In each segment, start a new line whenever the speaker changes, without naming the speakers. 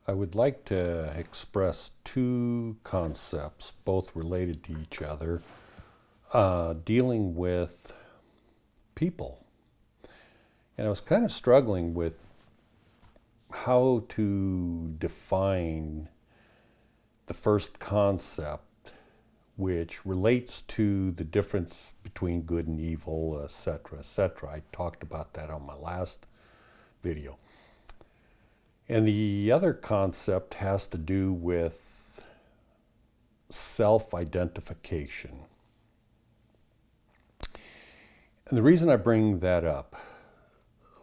I would like to express two concepts, both related to each other, dealing with people. And I was kind of struggling with how to define the first concept, which relates to the difference between good and evil, etc., etc. I talked about that on my last video. And the other concept has to do with self-identification. And the reason I bring that up,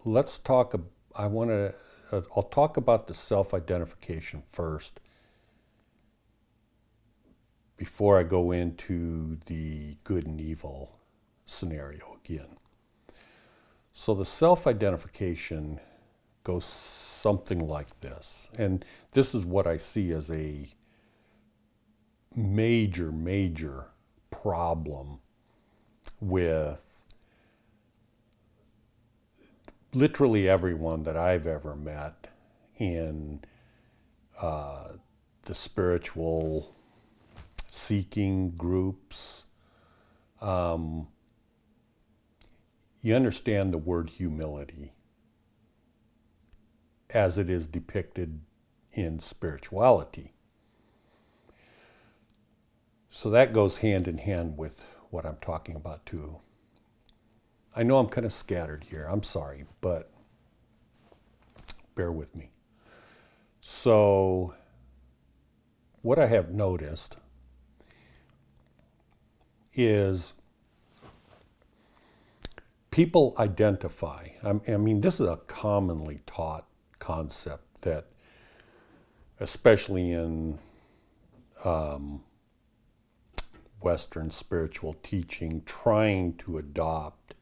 I'll talk about the self-identification first before I go into the good and evil scenario again. So the self-identification goes something like this. And this is what I see as a major problem with literally everyone that I've ever met in the spiritual seeking groups. You understand the word humility as it is depicted in spirituality. So that goes hand in hand with what I'm talking about too. I know I'm kind of scattered here, I'm sorry, but bear with me. So what I have noticed is people identify, I mean, this is a commonly taught concept that, especially in Western spiritual teaching, trying to adopt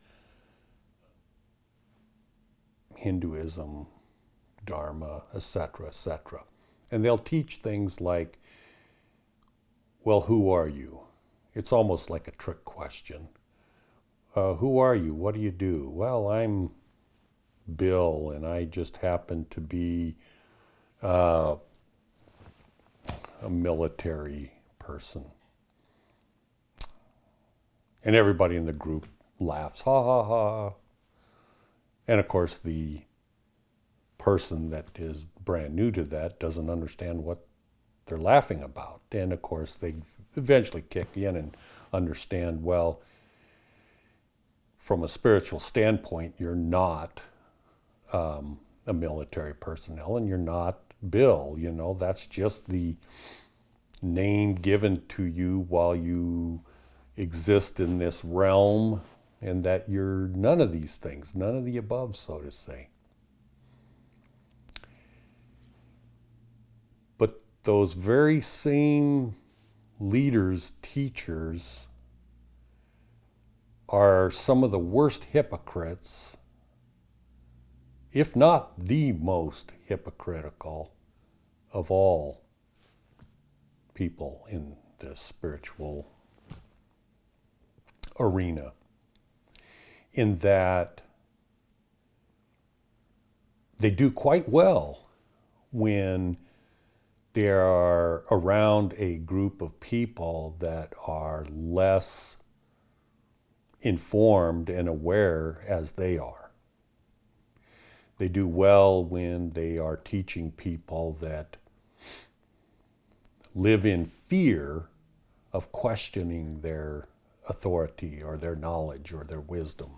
Hinduism, Dharma, etc., etc. And they'll teach things like, well, who are you? It's almost like a trick question. Who are you? What do you do? Well, I'm Bill, and I just happen to be a military person. And everybody in the group laughs, ha ha ha. And of course, the person that is brand new to that doesn't understand what they're laughing about. And of course, they eventually kick in and understand, well, from a spiritual standpoint, you're not a military personnel, and you're not Bill. You know, that's just the name given to you while you exist in this realm, and that you're none of these things, none of the above, so to say. But those very same leaders, teachers, are some of the worst hypocrites, if not the most hypocritical of all people in the spiritual arena, in that they do quite well when they are around a group of people that are less informed and aware as they are. They do well when they are teaching people that live in fear of questioning their authority or their knowledge or their wisdom.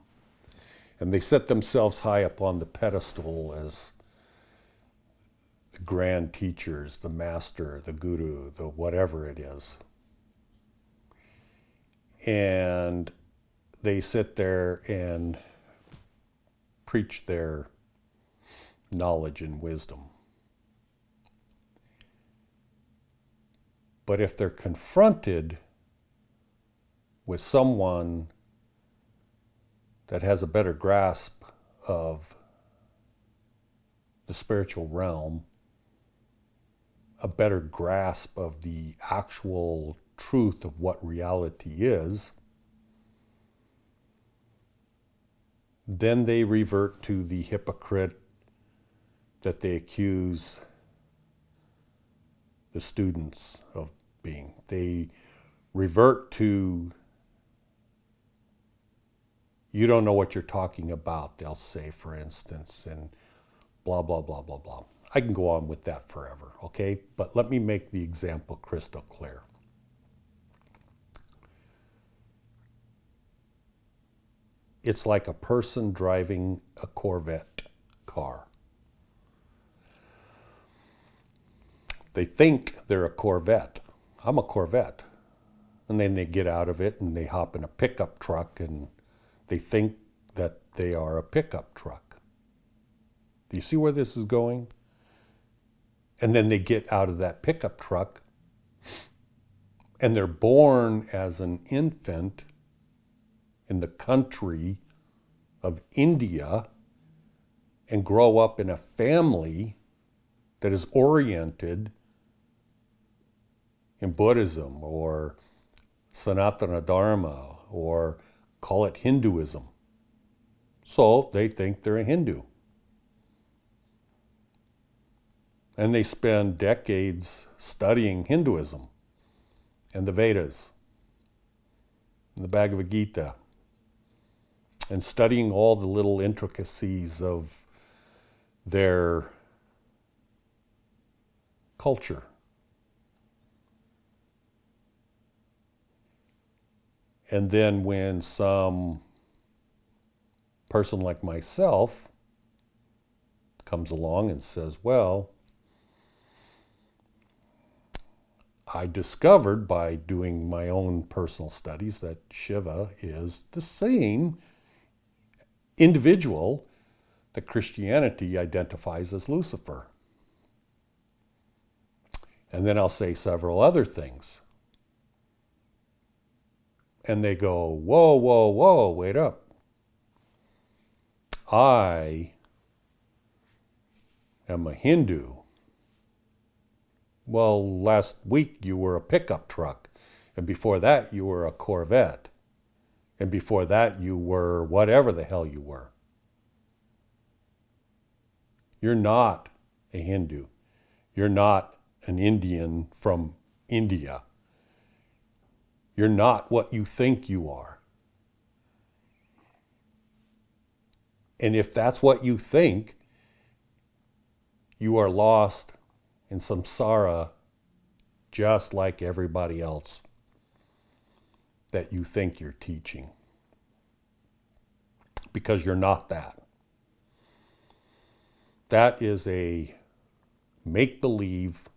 And they set themselves high up on the pedestal as the grand teachers, the master, the guru, the whatever it is. And they sit there and preach their knowledge and wisdom. But if they're confronted with someone that has a better grasp of the spiritual realm, a better grasp of the actual truth of what reality is, then they revert to the hypocrite that they accuse the students of being. They revert to, you don't know what you're talking about, they'll say, for instance, and blah, blah, blah, blah, blah. I can go on with that forever, okay? But let me make the example crystal clear. It's like a person driving a Corvette car. They think they're a Corvette. I'm a Corvette. And then they get out of it and they hop in a pickup truck and they think that they are a pickup truck. Do you see where this is going? And then they get out of that pickup truck and they're born as an infant in the country of India and grow up in a family that is oriented in Buddhism or Sanatana Dharma or call it Hinduism. So they think they're a Hindu. And they spend decades studying Hinduism and the Vedas and the Bhagavad Gita and studying all the little intricacies of their culture. And then when some person like myself comes along and says, well, I discovered by doing my own personal studies that Shiva is the same individual that Christianity identifies as Lucifer. And then I'll say several other things. And they go, whoa, whoa, whoa, wait up. I am a Hindu. Well, last week you were a pickup truck. And before that you were a Corvette. And before that you were whatever the hell you were. You're not a Hindu. You're not an Indian from India. You're not what you think you are. And if that's what you think, you are lost in samsara just like everybody else that you think you're teaching. Because you're not that. That is a make-believe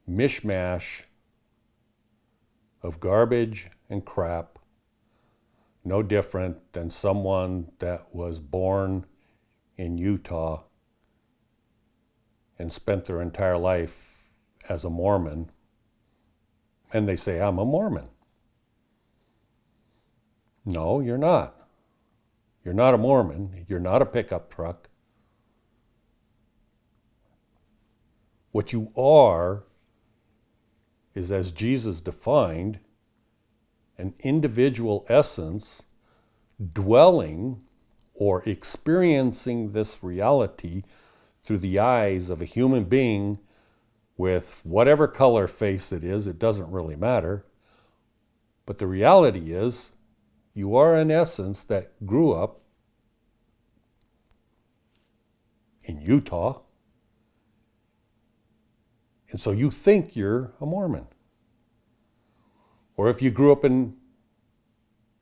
mishmash of garbage and crap, no different than someone that was born in Utah and spent their entire life as a Mormon, and they say, I'm a Mormon. No, you're not. You're not a Mormon. You're not a pickup truck. What you are is, as Jesus defined, an individual essence dwelling or experiencing this reality through the eyes of a human being with whatever color face it is. It doesn't really matter. But the reality is, you are an essence that grew up in Utah, and so you think you're a Mormon. Or if you grew up in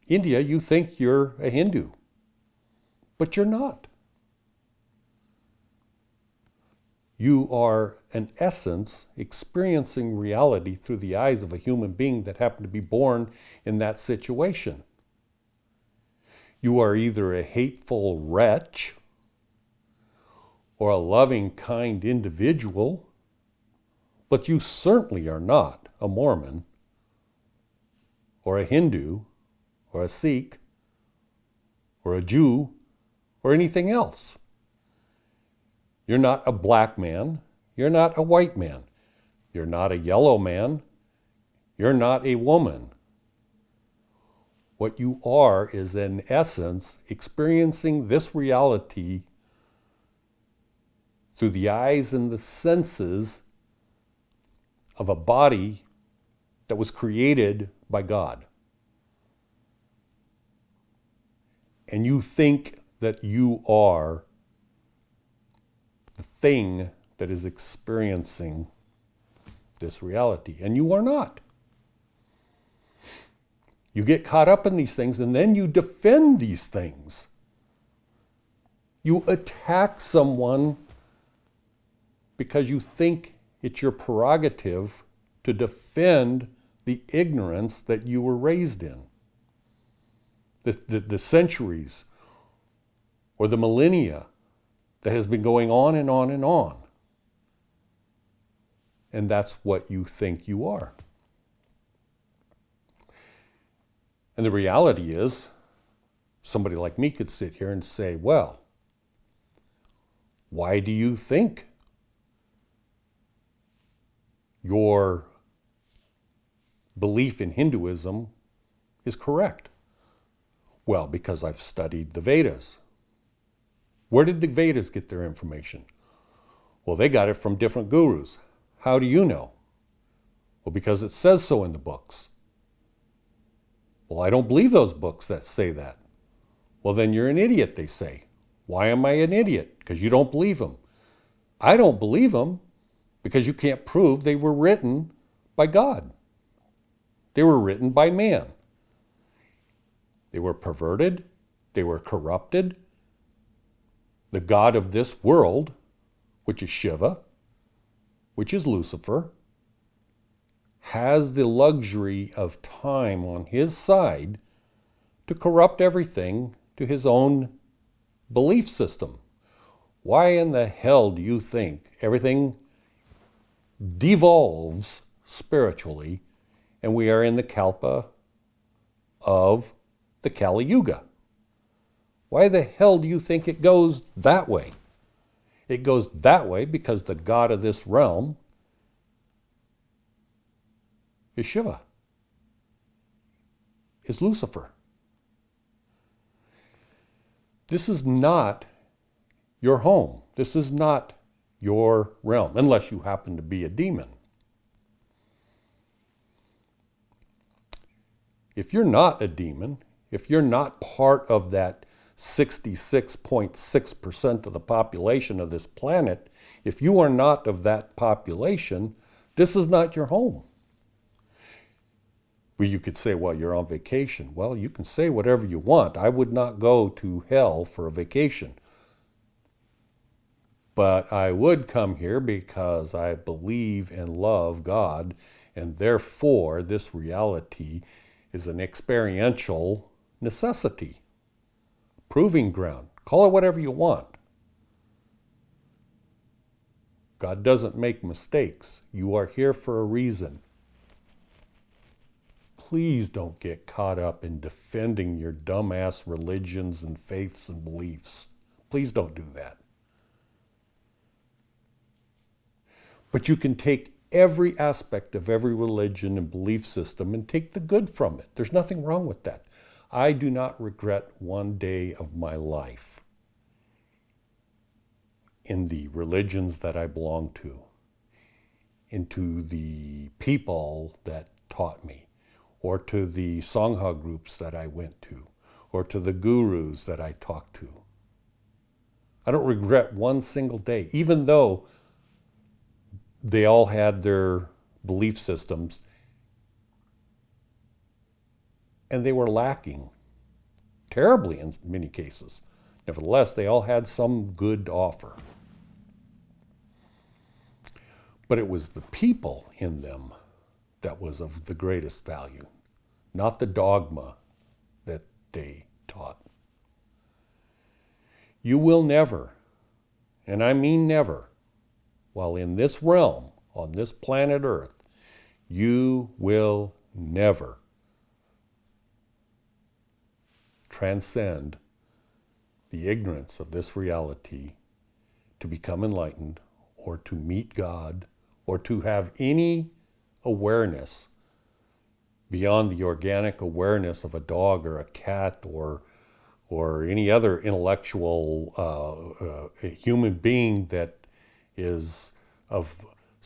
India, you think you're a Hindu. But you're not. You are an essence experiencing reality through the eyes of a human being that happened to be born in that situation. You are either a hateful wretch or a loving, kind individual, but you certainly are not a Mormon or a Hindu or a Sikh or a Jew or anything else. You're not a black man. You're not a white man. You're not a yellow man. You're not a woman. What you are is, in essence, experiencing this reality through the eyes and the senses of a body that was created by God. And you think that you are the thing that is experiencing this reality, and you are not. You get caught up in these things, and then you defend these things. You attack someone because you think it's your prerogative to defend the ignorance that you were raised in. The centuries or the millennia that has been going on and on and on. And that's what you think you are. And the reality is, somebody like me could sit here and say, well, why do you think your belief in Hinduism is correct? Well, because I've studied the Vedas. Where did the Vedas get their information? Well, they got it from different gurus. How do you know? Well, because it says so in the books. Well, I don't believe those books that say that. Well, then you're an idiot, they say. Why am I an idiot? Because you don't believe them. I don't believe them because you can't prove they were written by God. They were written by man. They were perverted. They were corrupted. The God of this world, which is Shiva, which is Lucifer, has the luxury of time on his side to corrupt everything to his own belief system. Why in the hell do you think everything devolves spiritually and we are in the kalpa of the Kali Yuga? Why the hell do you think it goes that way? It goes that way because the God of this realm is Shiva, is Lucifer. This is not your home. This is not your realm, unless you happen to be a demon. If you're not a demon, if you're not part of that 66.6% of the population of this planet, if you are not of that population, this is not your home. Well, you could say, well, you're on vacation. Well, you can say whatever you want. I would not go to hell for a vacation. But I would come here because I believe and love God, and therefore this reality is an experiential necessity. Proving ground. Call it whatever you want. God doesn't make mistakes. You are here for a reason. Please don't get caught up in defending your dumbass religions and faiths and beliefs. Please don't do that. But you can take every aspect of every religion and belief system and take the good from it. There's nothing wrong with that. I do not regret one day of my life in the religions that I belong to, into the people that taught me, or to the Sangha groups that I went to, or to the gurus that I talked to. I don't regret one single day, even though they all had their belief systems and they were lacking terribly in many cases. Nevertheless, they all had some good to offer. But it was the people in them that was of the greatest value, not the dogma that they taught. You will never, and I mean never, while in this realm, on this planet Earth, you will never transcend the ignorance of this reality to become enlightened or to meet God or to have any awareness beyond the organic awareness of a dog or a cat or any other intellectual human being that is of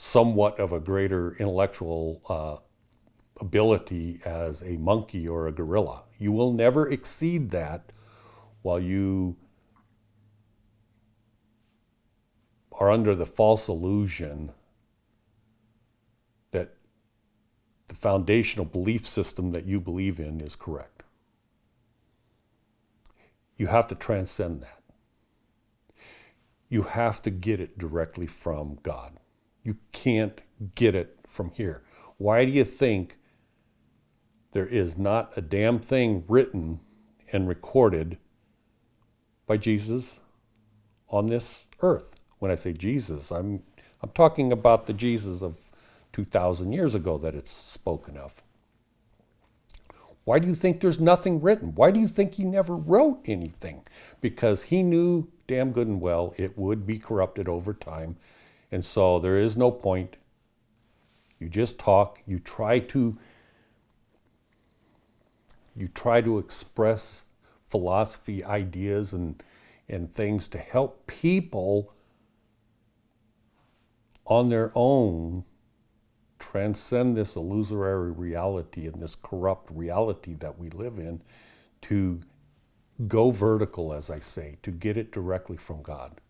somewhat of a greater intellectual ability as a monkey or a gorilla. You will never exceed that while you are under the false illusion that the foundational belief system that you believe in is correct. You have to transcend that. You have to get it directly from God. You can't get it from here. Why do you think there is not a damn thing written and recorded by Jesus on this earth? When I say Jesus, I'm talking about the Jesus of 2,000 years ago that it's spoken of. Why do you think there's nothing written? Why do you think he never wrote anything? Because he knew damn good and well it would be corrupted over time. And so there is no point. You just talk. You try to express philosophy, ideas, and things to help people on their own transcend this illusory reality and this corrupt reality that we live in, to go vertical, as I say, to get it directly from God.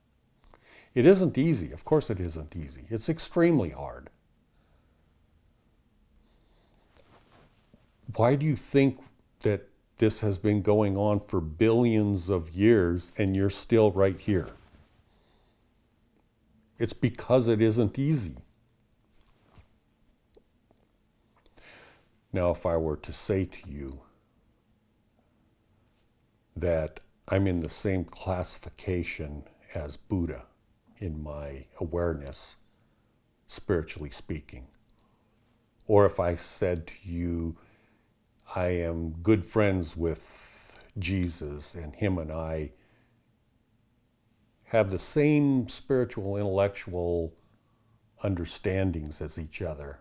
It isn't easy. Of course it isn't easy. It's extremely hard. Why do you think that this has been going on for billions of years and you're still right here? It's because it isn't easy. Now, if I were to say to you that I'm in the same classification as Buddha in my awareness, spiritually speaking, or if I said to you, I am good friends with Jesus and him and I have the same spiritual, intellectual understandings as each other,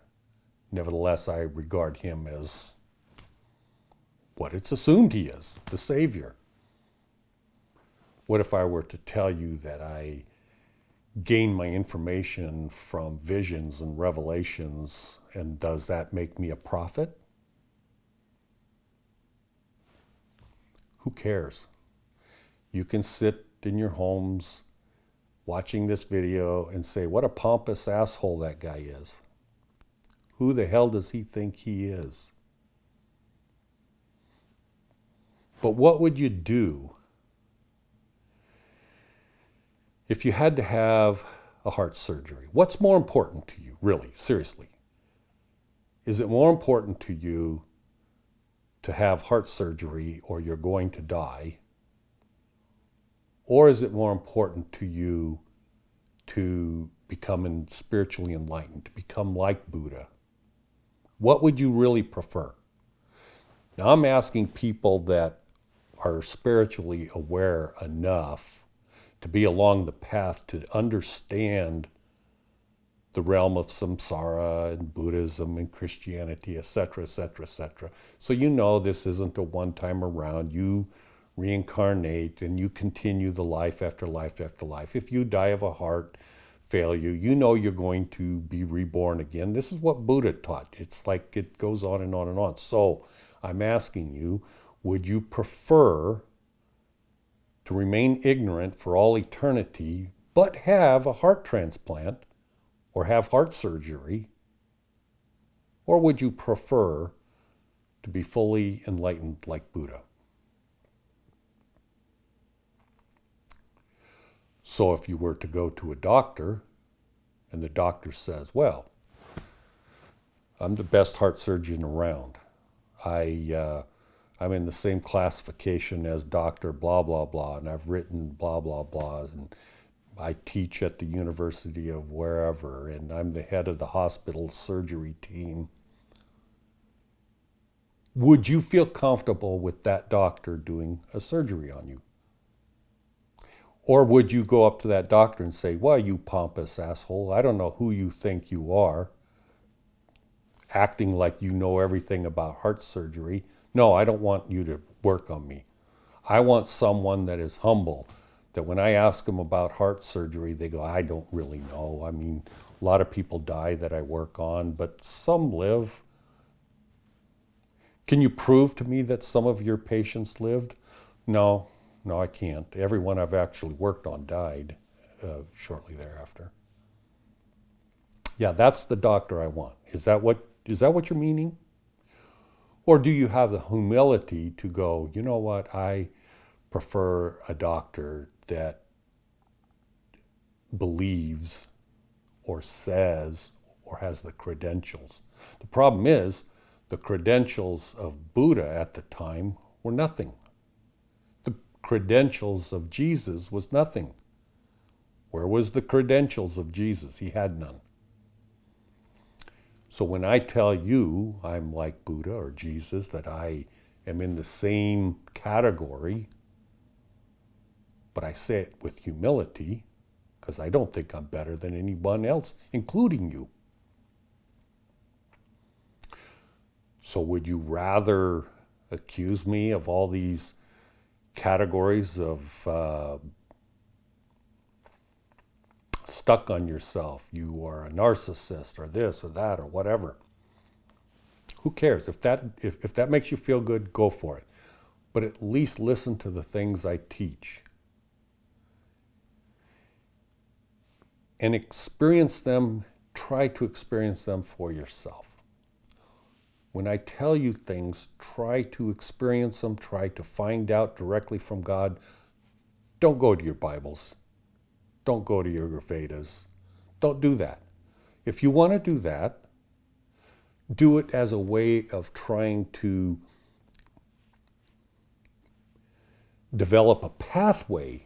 nevertheless, I regard him as what it's assumed he is, the Savior. What if I were to tell you that I gain my information from visions and revelations, and does that make me a prophet? Who cares? You can sit in your homes watching this video and say, what a pompous asshole that guy is. Who the hell does he think he is? But what would you do if you had to have a heart surgery? What's more important to you, really, seriously? Is it more important to you to have heart surgery or you're going to die? Or is it more important to you to become spiritually enlightened, to become like Buddha? What would you really prefer? Now, I'm asking people that are spiritually aware enough to be along the path to understand the realm of samsara and Buddhism and Christianity, etc., etc., etc. So you know this isn't a one-time around. You reincarnate and you continue the life after life after life. If you die of a heart failure, you know you're going to be reborn again. This is what Buddha taught. It's like it goes on and on and on. So I'm asking you, would you prefer to remain ignorant for all eternity, but have a heart transplant or have heart surgery? Or would you prefer to be fully enlightened like Buddha? So if you were to go to a doctor and the doctor says, well, I'm the best heart surgeon around. I'm in the same classification as Dr. blah, blah, blah, and I've written blah, blah, blah, and I teach at the University of wherever, and I'm the head of the hospital surgery team. Would you feel comfortable with that doctor doing a surgery on you? Or would you go up to that doctor and say, well, you pompous asshole, I don't know who you think you are, acting like you know everything about heart surgery. No, I don't want you to work on me. I want someone that is humble, that when I ask them about heart surgery, they go, I don't really know. I mean, a lot of people die that I work on, but some live. Can you prove to me that some of your patients lived? No, I can't. Everyone I've actually worked on died shortly thereafter. Yeah, that's the doctor I want. Is that what you're meaning? Or do you have the humility to go, you know what, I prefer a doctor that believes or says or has the credentials. The problem is the credentials of Buddha at the time were nothing. The credentials of Jesus was nothing. Where was the credentials of Jesus? He had none. So when I tell you I'm like Buddha or Jesus, that I am in the same category, but I say it with humility, because I don't think I'm better than anyone else, including you. So would you rather accuse me of all these categories of stuck on yourself, you are a narcissist or this or that or whatever? Who cares? If that makes you feel good, go for it. But at least listen to the things I teach. And experience them, try to experience them for yourself. When I tell you things, try to experience them, try to find out directly from God. Don't go to your Bibles. Don't go to your Vedas. Don't do that. If you want to do that, do it as a way of trying to develop a pathway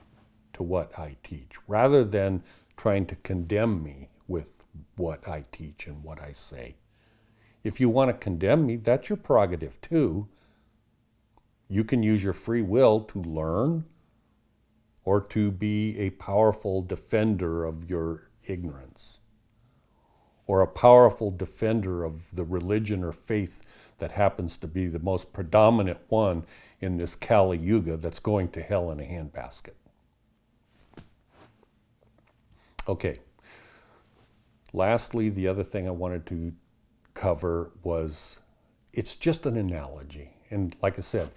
to what I teach, rather than trying to condemn me with what I teach and what I say. If you want to condemn me, that's your prerogative too. You can use your free will to learn or to be a powerful defender of your ignorance, or a powerful defender of the religion or faith that happens to be the most predominant one in this Kali Yuga that's going to hell in a handbasket. Okay. Lastly, the other thing I wanted to cover was, it's just an analogy. And like I said,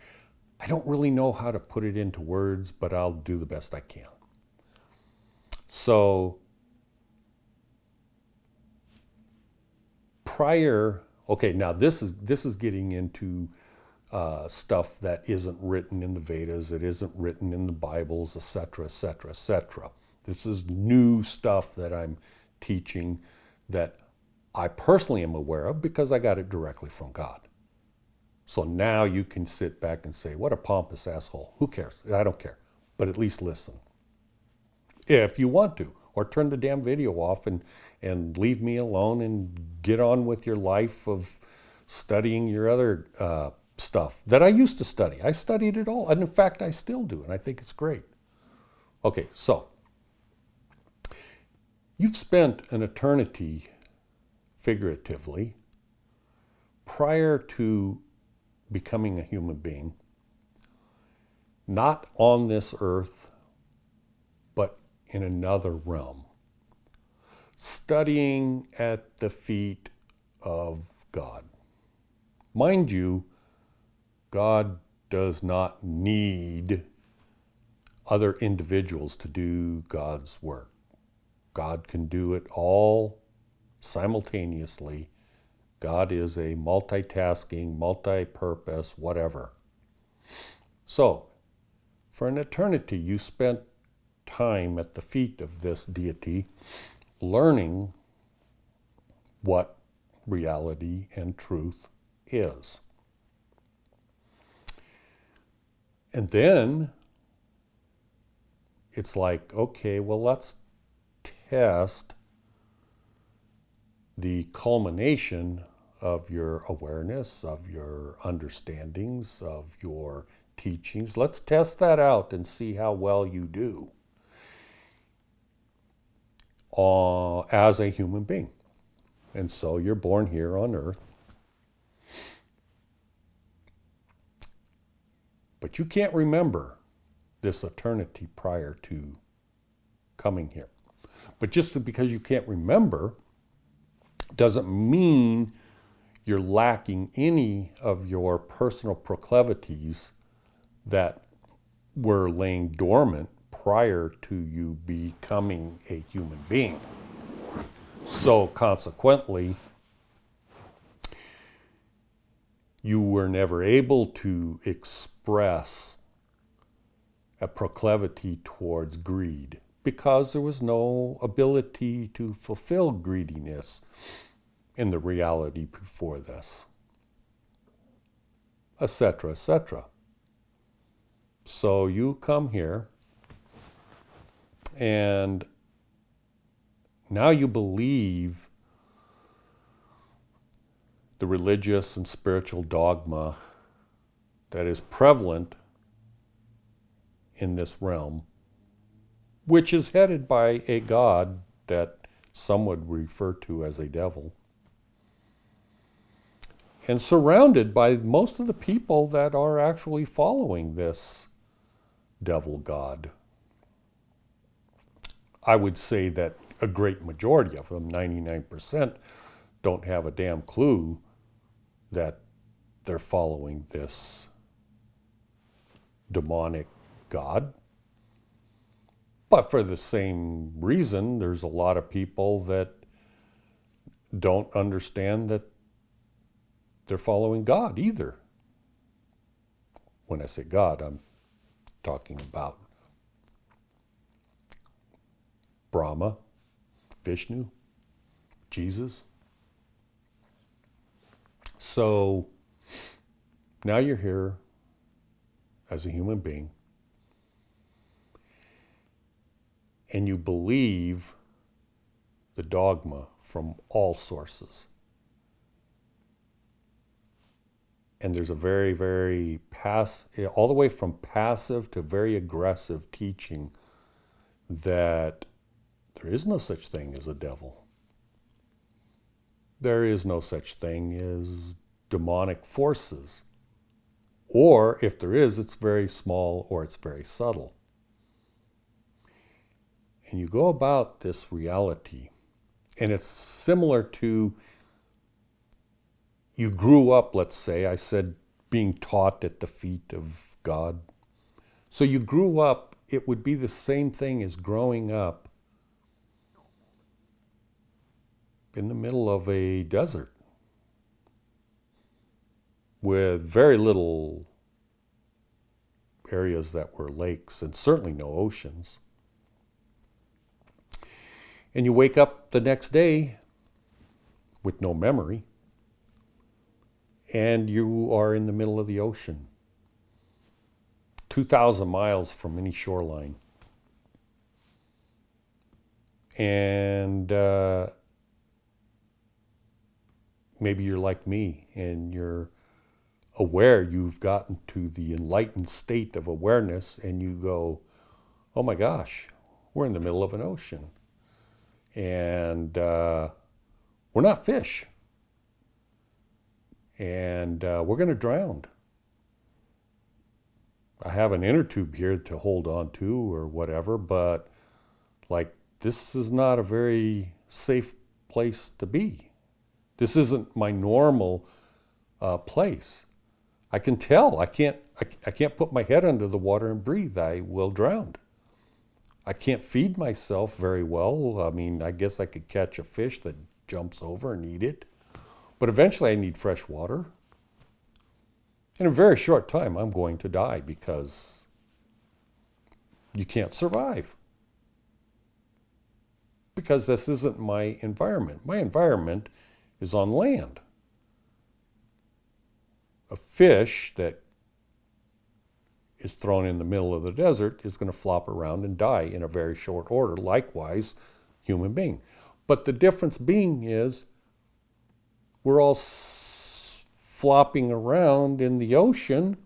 I don't really know how to put it into words, but I'll do the best I can. So now this is getting into stuff that isn't written in the Vedas, it isn't written in the Bibles, etc., etc., etc. This is new stuff that I'm teaching that I personally am aware of because I got it directly from God. So now you can sit back and say, what a pompous asshole. Who cares? I don't care. But at least listen. If you want to. Or turn the damn video off and leave me alone and get on with your life of studying your other stuff that I used to study. I studied it all. And in fact, I still do. And I think it's great. Okay, so you've spent an eternity, figuratively, prior to becoming a human being, not on this earth, but in another realm, studying at the feet of God. Mind you, God does not need other individuals to do God's work. God can do it all simultaneously. God is a multitasking, multi-purpose, whatever. So, for an eternity, you spent time at the feet of this deity, learning what reality and truth is. And then it's like, okay, well, let's test the culmination of your awareness, of your understandings, of your teachings. Let's test that out and see how well you do as a human being. And so you're born here on earth. But you can't remember this eternity prior to coming here. But just because you can't remember doesn't mean you're lacking any of your personal proclivities that were laying dormant prior to you becoming a human being. So consequently, you were never able to express a proclivity towards greed because there was no ability to fulfill greediness in the reality before this, etc., etc. So you come here and now you believe the religious and spiritual dogma that is prevalent in this realm, which is headed by a god that some would refer to as a devil, and surrounded by most of the people that are actually following this devil god. I would say that a great majority of them, 99%, don't have a damn clue that they're following this demonic god. But for the same reason, there's a lot of people that don't understand that they're following God either. When I say God, I'm talking about Brahma, Vishnu, Jesus. So now you're here as a human being, and you believe the dogma from all sources. And there's a very, very all the way from passive to very aggressive teaching that there is no such thing as a devil. There is no such thing as demonic forces. Or if there is, it's very small or it's very subtle. And you go about this reality, and it's similar to, you grew up, let's say, I said being taught at the feet of God. So you grew up, it would be the same thing as growing up in the middle of a desert with very little areas that were lakes and certainly no oceans. And you wake up the next day with no memory, and you are in the middle of the ocean, 2,000 miles from any shoreline. And maybe you're like me, and you're aware you've gotten to the enlightened state of awareness, and you go, oh my gosh, we're in the middle of an ocean. And we're not fish. And we're going to drown. I have an inner tube here to hold on to or whatever, but like, this is not a very safe place to be. This isn't my normal place. I can tell. I can't put my head under the water and breathe. I will drown. I can't feed myself very well. I mean, I guess I could catch a fish that jumps over and eat it. But eventually I need fresh water. In a very short time, I'm going to die because you can't survive. Because this isn't my environment. My environment is on land. A fish that is thrown in the middle of the desert is going to flop around and die in a very short order. Likewise, human being. But the difference being is we're all flopping around in the ocean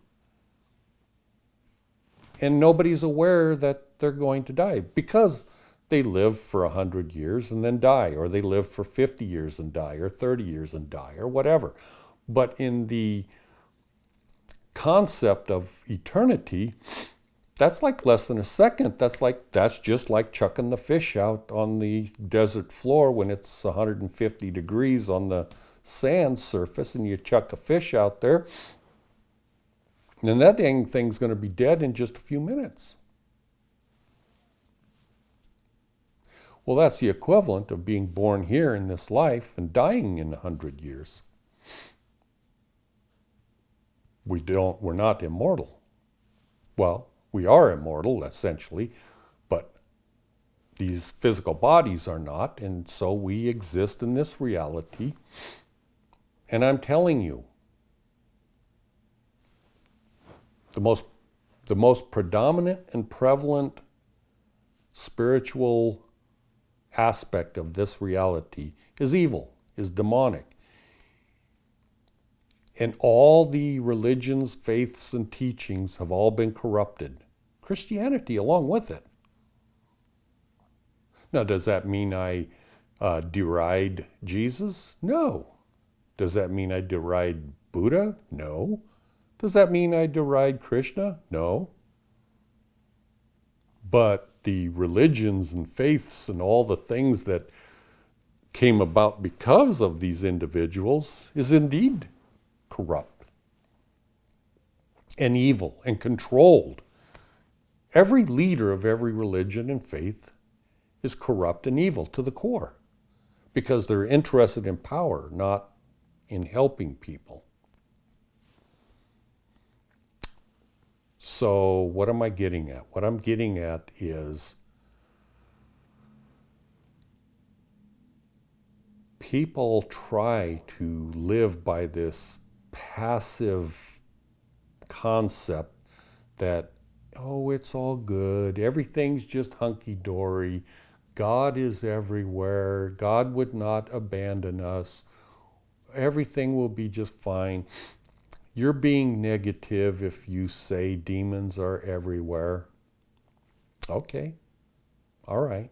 and nobody's aware that they're going to die because they live for 100 years and then die, or they live for 50 years and die, or 30 years and die, or whatever. But in the concept of eternity, That's like less than a second. That's just like chucking the fish out on the desert floor when it's 150 degrees on the sand surface, and you chuck a fish out there, and that dang thing's going to be dead in just a few minutes. Well, that's the equivalent of being born here in this life and dying in 100 years. We're not immortal. Well, we are immortal, essentially, but these physical bodies are not, and so we exist in this reality. And I'm telling you, the most predominant and prevalent spiritual aspect of this reality is evil, is demonic. And all the religions, faiths, and teachings have all been corrupted. Christianity along with it. Now, does that mean I deride Jesus? No. Does that mean I deride Buddha? No. Does that mean I deride Krishna? No. But the religions and faiths and all the things that came about because of these individuals is indeed corrupt and evil and controlled. Every leader of every religion and faith is corrupt and evil to the core because they're interested in power, not in helping people. So what am I getting at? What I'm getting at is people try to live by this passive concept that, oh, it's all good, everything's just hunky-dory, God is everywhere, God would not abandon us, everything will be just fine. You're being negative if you say demons are everywhere. Okay, all right.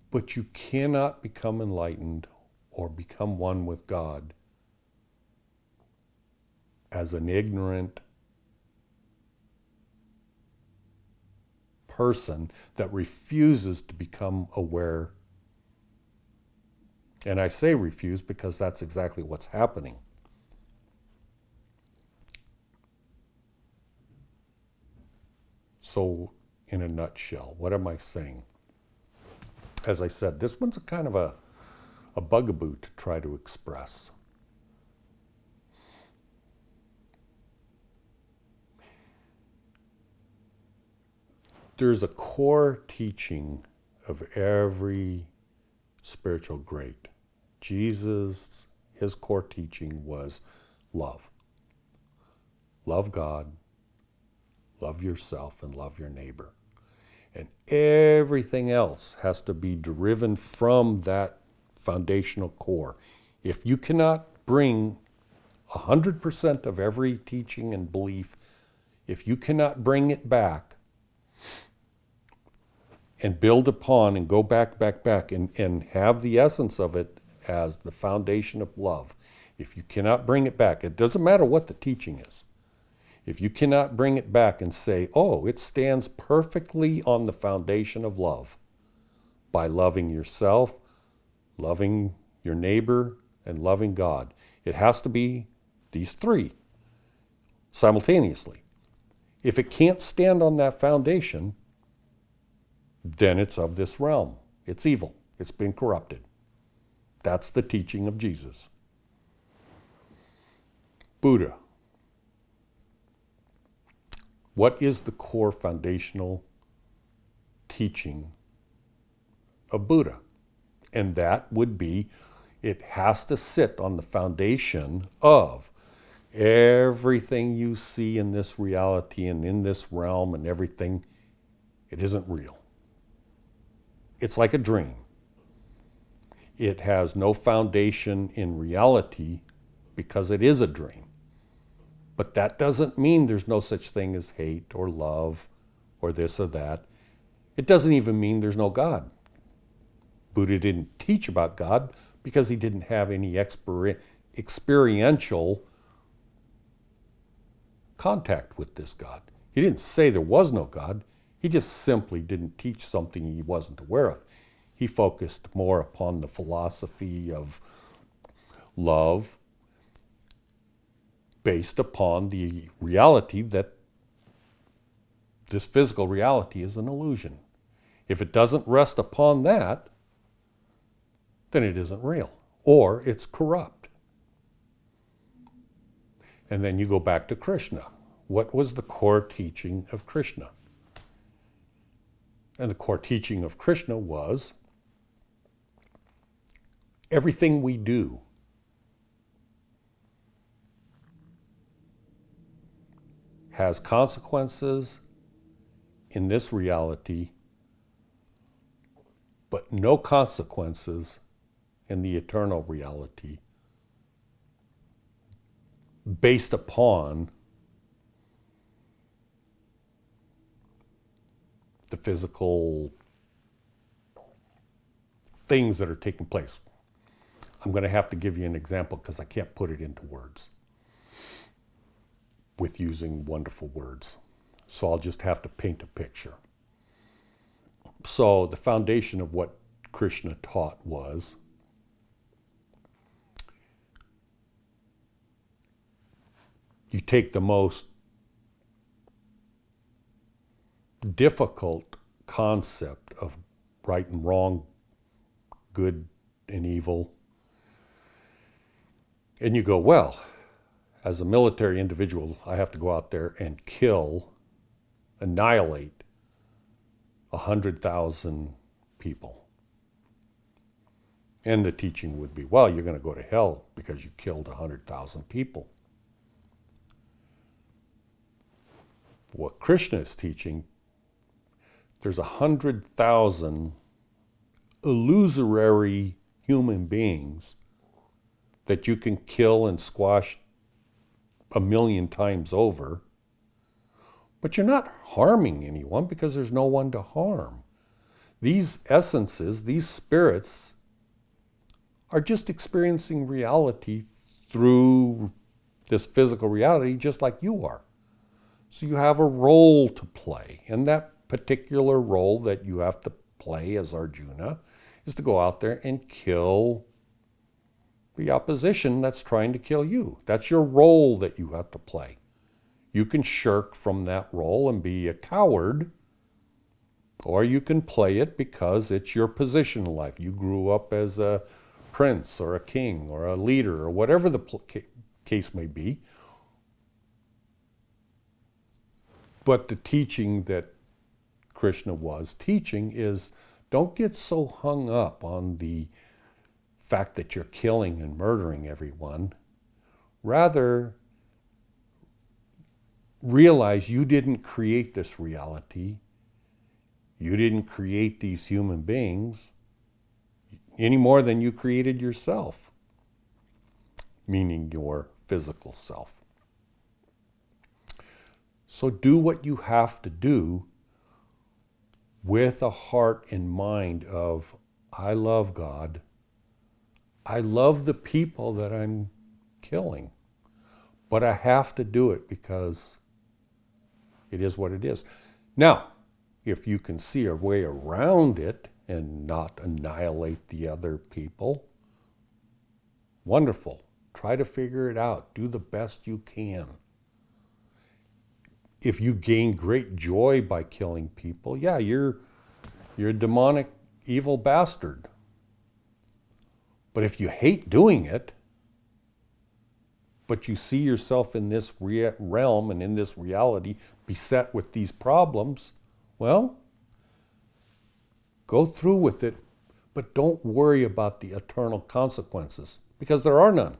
But you cannot become enlightened or become one with God as an ignorant person that refuses to become aware. And I say refuse because that's exactly what's happening. So, in a nutshell, what am I saying? As I said, this one's a kind of a bugaboo to try to express. There's a core teaching of every spiritual great. Jesus, his core teaching was love. Love God, love yourself, and love your neighbor. And everything else has to be driven from that foundational core. If you cannot bring 100% of every teaching and belief, if you cannot bring it back and build upon and go back and have the essence of it as the foundation of love, if you cannot bring it back, it doesn't matter what the teaching is. If you cannot bring it back and say, oh, it stands perfectly on the foundation of love, by loving yourself, loving your neighbor, and loving God. It has to be these three simultaneously. If it can't stand on that foundation, then it's of this realm. It's evil. It's been corrupted. That's the teaching of Jesus. Buddha. What is the core foundational teaching of Buddha? And that would be, it has to sit on the foundation of everything you see in this reality and in this realm and everything, it isn't real. It's like a dream. It has no foundation in reality because it is a dream. But that doesn't mean there's no such thing as hate or love or this or that. It doesn't even mean there's no God. Buddha didn't teach about God because he didn't have any experiential contact with this God. He didn't say there was no God. He just simply didn't teach something he wasn't aware of. He focused more upon the philosophy of love based upon the reality that this physical reality is an illusion. If it doesn't rest upon that, then it isn't real, or it's corrupt. And then you go back to Krishna. What was the core teaching of Krishna? And the core teaching of Krishna was everything we do has consequences in this reality, but no consequences in the eternal reality based upon the physical things that are taking place. I'm going to have to give you an example because I can't put it into words with using wonderful words. So I'll just have to paint a picture. So the foundation of what Krishna taught was you take the most difficult concept of right and wrong, good and evil, and you go, well, as a military individual, I have to go out there and kill, annihilate 100,000 people. And the teaching would be, well, you're going to go to hell because you killed 100,000 people. What Krishna is teaching, there's 100,000 illusory human beings that you can kill and squash 1,000,000 times over, but you're not harming anyone because there's no one to harm. These essences, these spirits, are just experiencing reality through this physical reality just like you are. So you have a role to play, and that particular role that you have to play as Arjuna is to go out there and kill the opposition that's trying to kill you. That's your role that you have to play. You can shirk from that role and be a coward, or you can play it because it's your position in life. You grew up as a prince or a king or a leader or whatever the case may be. But the teaching that Krishna was teaching is don't get so hung up on the fact that you're killing and murdering everyone. Rather, realize you didn't create this reality. You didn't create these human beings any more than you created yourself, meaning your physical self. So do what you have to do with a heart and mind of, I love God. I love the people that I'm killing, but I have to do it because it is what it is. Now, if you can see a way around it and not annihilate the other people, wonderful. Try to figure it out. Do the best you can. If you gain great joy by killing people, yeah, you're a demonic, evil bastard. But if you hate doing it, but you see yourself in this realm and in this reality beset with these problems, well, go through with it, but don't worry about the eternal consequences, because there are none.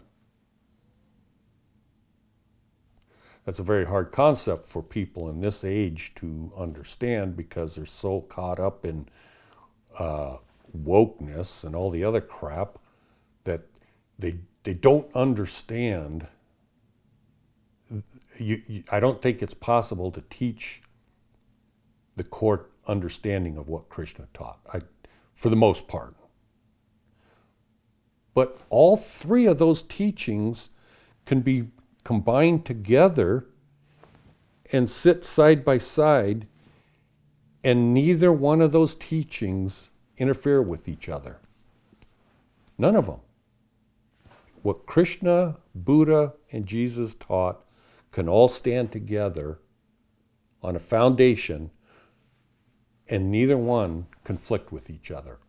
That's a very hard concept for people in this age to understand because they're so caught up in wokeness and all the other crap that they don't understand. I don't think it's possible to teach the core understanding of what Krishna taught, for the most part. But all three of those teachings can be combined together and sit side by side, and neither one of those teachings interfere with each other. None of them. What Krishna, Buddha, and Jesus taught can all stand together on a foundation, and neither one conflict with each other.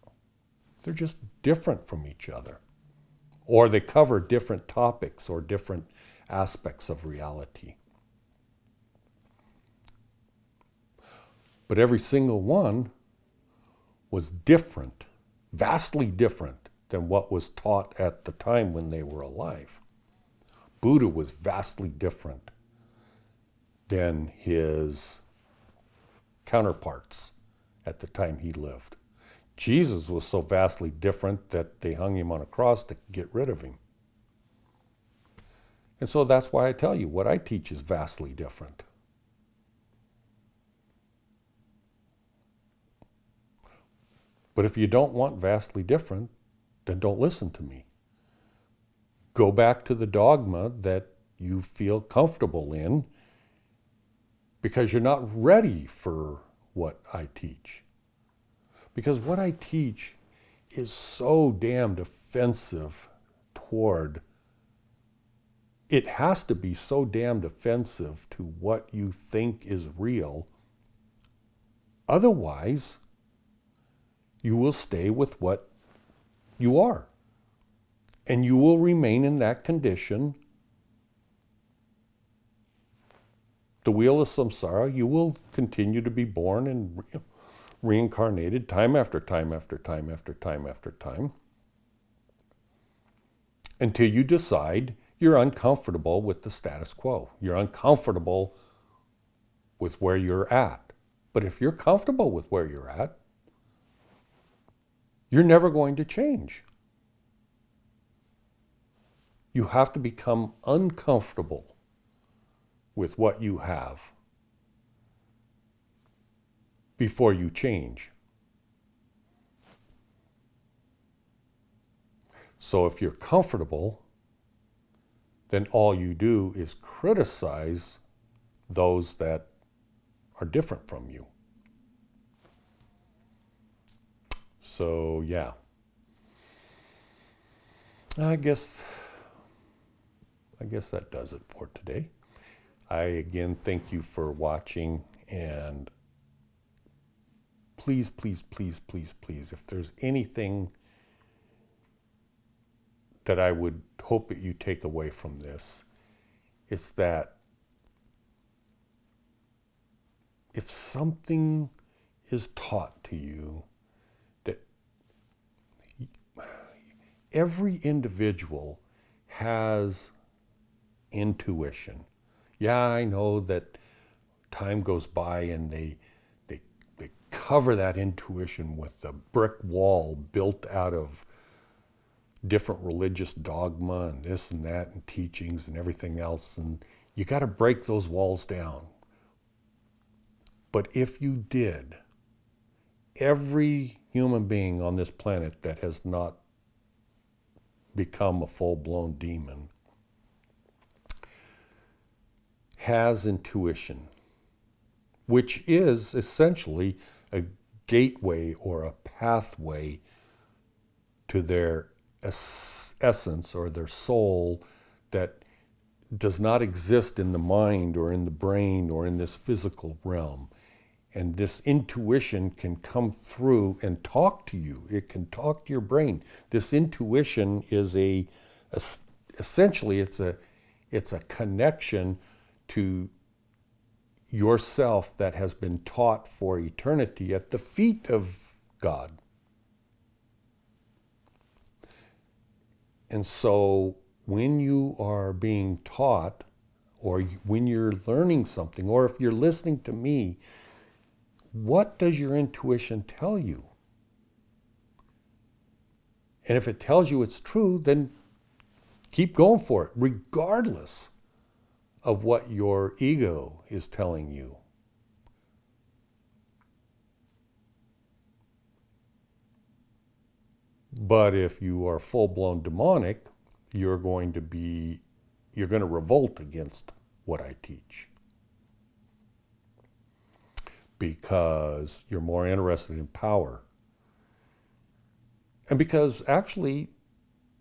They're just different from each other. Or they cover different topics or different aspects of reality. But every single one was different, vastly different than what was taught at the time when they were alive. Buddha was vastly different than his counterparts at the time he lived. Jesus was so vastly different that they hung him on a cross to get rid of him. And so that's why I tell you, what I teach is vastly different. But if you don't want vastly different, then don't listen to me. Go back to the dogma that you feel comfortable in, because you're not ready for what I teach. Because what I teach is so damned offensive toward, it has to be so damned offensive to what you think is real. Otherwise, you will stay with what you are. And you will remain in that condition. The wheel of samsara, you will continue to be born and reincarnated time after time after time after time after time, until you decide you're uncomfortable with the status quo. You're uncomfortable with where you're at. But if you're comfortable with where you're at, you're never going to change. You have to become uncomfortable with what you have before you change. So if you're comfortable, then all you do is criticize those that are different from you. So yeah, I guess that does it for today. I again thank you for watching, and please, please, please, please, please, if there's anything that I would hope that you take away from this, it's that if something is taught to you, that every individual has intuition. Yeah, I know that time goes by and they cover that intuition with a brick wall built out of different religious dogma and this and that and teachings and everything else, and you got to break those walls down. But if you did, every human being on this planet that has not become a full-blown demon has intuition, which is essentially a gateway or a pathway to their essence or their soul that does not exist in the mind or in the brain or in this physical realm. And this intuition can come through and talk to you. It can talk to your brain. This intuition is essentially it's a connection to yourself that has been taught for eternity at the feet of God. And so when you are being taught, or when you're learning something, or if you're listening to me, what does your intuition tell you? And if it tells you it's true, then keep going for it, regardless of what your ego is telling you. But if you are full-blown demonic, you're going to revolt against what I teach. Because you're more interested in power. And because actually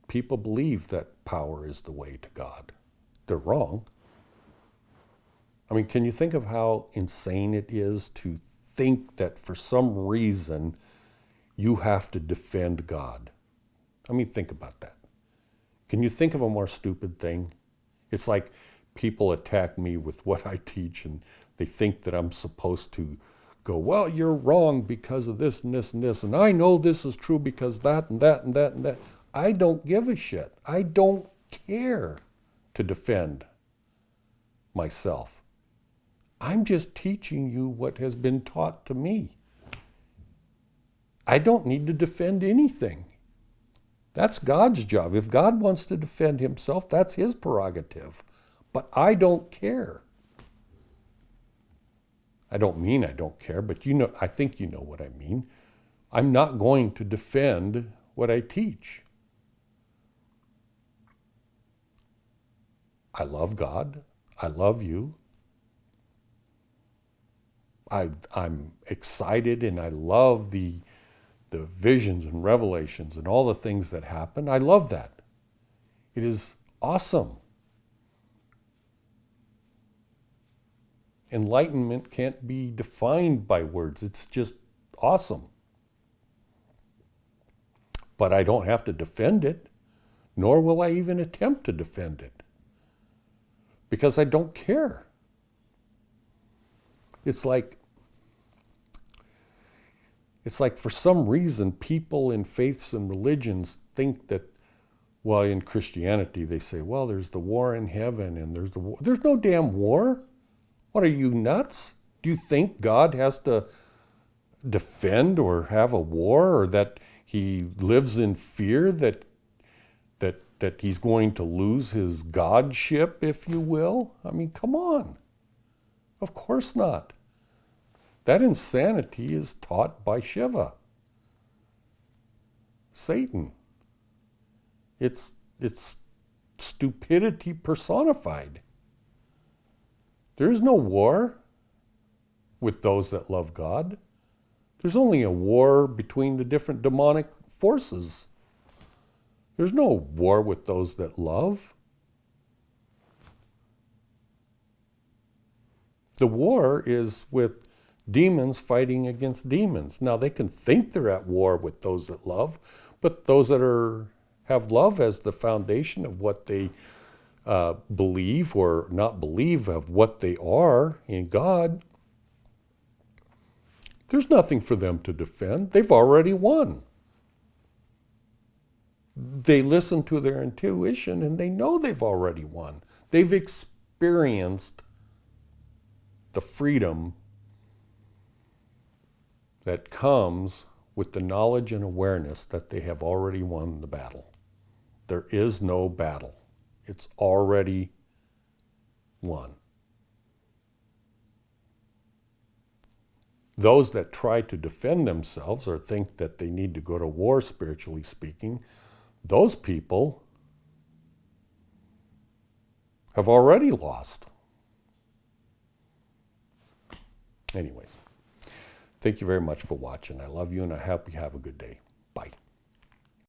people believe that power is the way to God. They're wrong. I mean, can you think of how insane it is to think that for some reason you have to defend God? I mean, think about that. Can you think of a more stupid thing? It's like people attack me with what I teach and they think that I'm supposed to go, well, you're wrong because of this and this and this, and I know this is true because that and that and that and that. I don't give a shit. I don't care to defend myself. I'm just teaching you what has been taught to me. I don't need to defend anything. That's God's job. If God wants to defend himself, that's his prerogative. But I don't care. I don't mean I don't care, but I think you know what I mean. I'm not going to defend what I teach. I love God. I love you. I'm excited and I love the visions and revelations and all the things that happen. I love that. It is awesome. Enlightenment can't be defined by words. It's just awesome. But I don't have to defend it, nor will I even attempt to defend it, because I don't care. It's like for some reason people in faiths and religions think that, well, in Christianity they say, well, there's the war in heaven and there's the war. There's no damn war. What are you, nuts? Do you think God has to defend or have a war, or that he lives in fear that he's going to lose his godship, if you will? I mean, come on. Of course not. That insanity is taught by Shiva, Satan. It's stupidity personified. There's no war with those that love God. There's only a war between the different demonic forces. There's no war with those that love. The war is with demons fighting against demons. Now, they can think they're at war with those that love, but those that have love as the foundation of what they believe or not believe, of what they are in God, there's nothing for them to defend. They've already won. They listen to their intuition and they know they've already won. They've experienced the freedom that comes with the knowledge and awareness that they have already won the battle. There is no battle. It's already won. Those that try to defend themselves or think that they need to go to war, spiritually speaking, those people have already lost. Anyways, thank you very much for watching. I love you and I hope you have a good day. Bye.